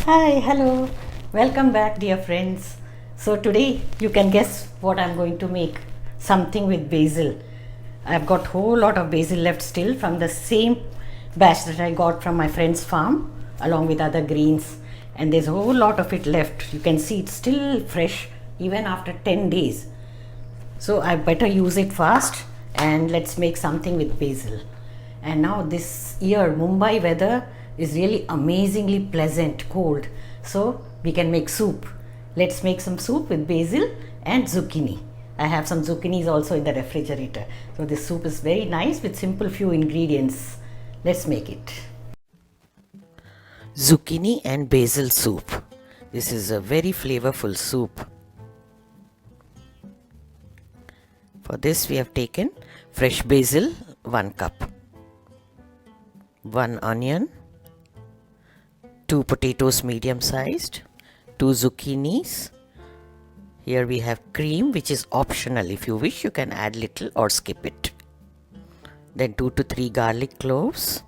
Hi, hello. Welcome back, dear friends. So today you can guess what I'm going to make. Something with basil. I've got whole lot of basil left still from the same batch that I got from my friend's farm along with other greens, and there's a whole lot of it left. You can see it's still fresh even after 10 days. So I better use it fast and let's make something with basil. And now this year Mumbai weather is really amazingly pleasant, cold. So we can make soup. Let's make some soup with basil and zucchini. I have some zucchinis also in the refrigerator. So this soup is very nice with simple few ingredients. Let's make it. Zucchini and basil soup. This is a very flavorful soup. For this we have taken fresh basil 1 cup, 1 onion, 2 potatoes medium sized, 2 zucchinis. Here we have cream, which is optional. If you wish you can add little or skip it. Then 2 to 3 garlic cloves,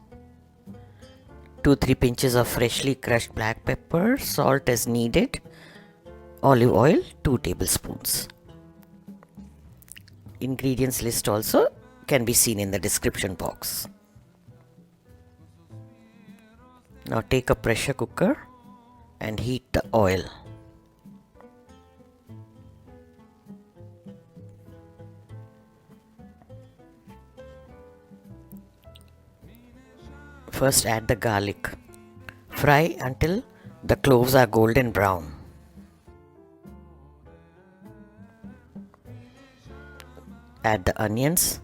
2-3 pinches of freshly crushed black pepper, salt as needed, olive oil 2 tablespoons. Ingredients list also can be seen in the description box. Now take a pressure cooker and heat the oil. First add the garlic. Fry until the cloves are golden brown. Add the onions.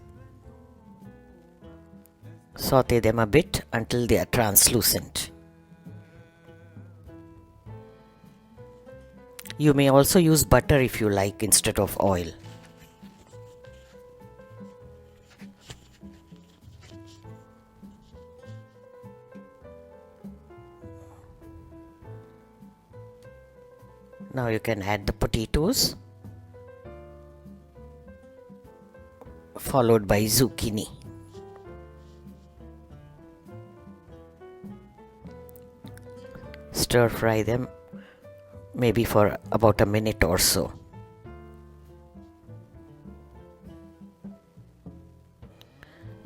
Saute them a bit until they are translucent. You may also use butter if you like instead of oil. Now you can add the potatoes, followed by zucchini. Stir fry them maybe for about a minute or so.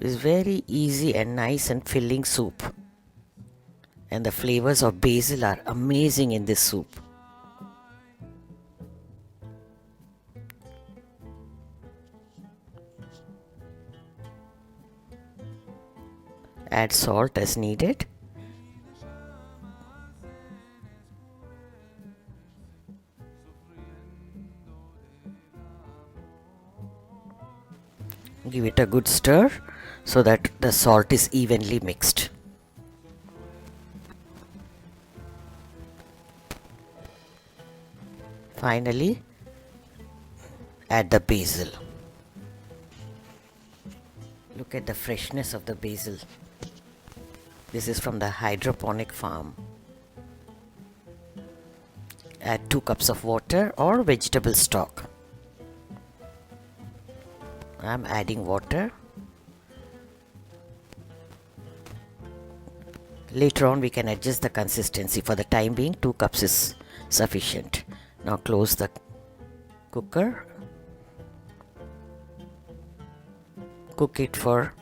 It's very easy and nice and filling soup, and the flavors of basil are amazing in this soup. Add salt as needed. Give it a good stir so that the salt is evenly mixed. Finally, add the basil. Look at the freshness of the basil. This is from the hydroponic farm. Add 2 cups of water or vegetable stock. I am adding water. Later on we can adjust the consistency. For the time being 2 cups is sufficient. Now close the cooker. Cook it for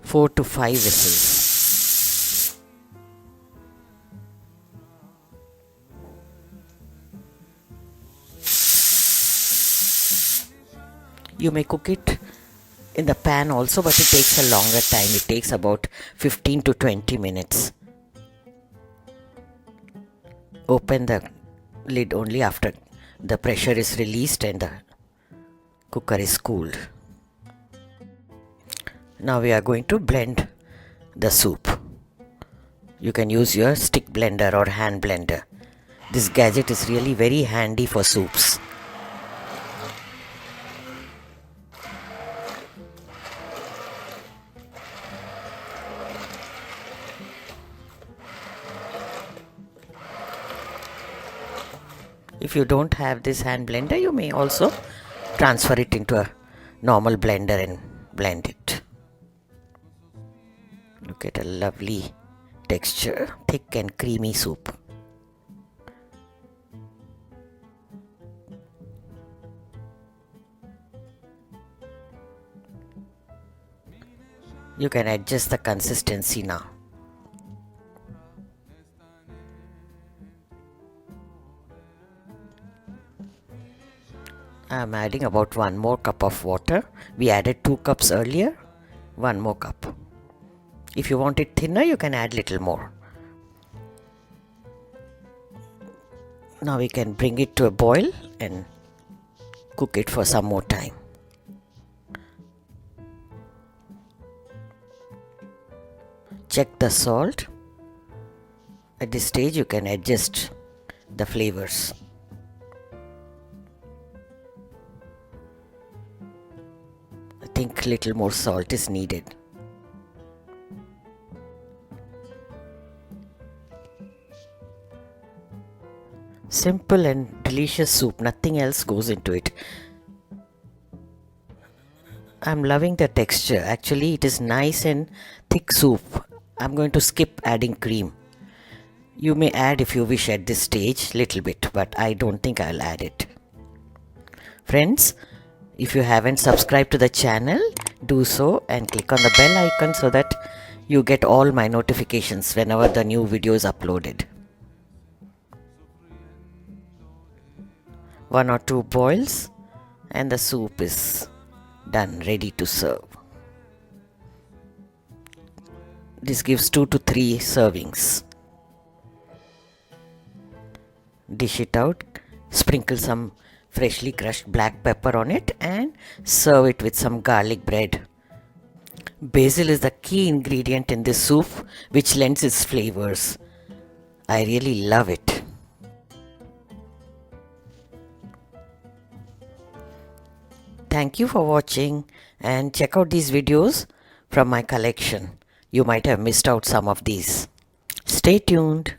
4 to 5 whistles. You may cook it in the pan also, but it takes a longer time. It takes about 15 to 20 minutes. Open the lid only after the pressure is released and the cooker is cooled. Now we are going to blend the soup. You can use your stick blender or hand blender. This gadget is really very handy for soups. If you don't have this hand blender, you may also transfer it into a normal blender and blend it. Look at a lovely texture, thick and creamy soup. You can adjust the consistency now. I am adding about 1 more cup of water. We added 2 cups earlier. 1 more cup. If you want it thinner, you can add little more. Now we can bring it to a boil and cook it for some more time. Check the salt. At this stage you can adjust the flavors. I think little more salt is needed. Simple and delicious soup, nothing else goes into it. I'm loving the texture. Actually, it is nice and thick soup. I'm going to skip adding cream. You may add if you wish at this stage little bit, but I don't think I'll add it. Friends, if you haven't subscribed to the channel, do so and click on the bell icon so that you get all my notifications whenever the new video is uploaded. 1 or 2 boils and the soup is done, ready to serve. This gives 2 to 3 servings. Dish it out, sprinkle some freshly crushed black pepper on it and serve it with some garlic bread. Basil is the key ingredient in this soup which lends its flavors. I really love it. Thank you for watching and check out these videos from my collection. You might have missed out some of these. Stay tuned.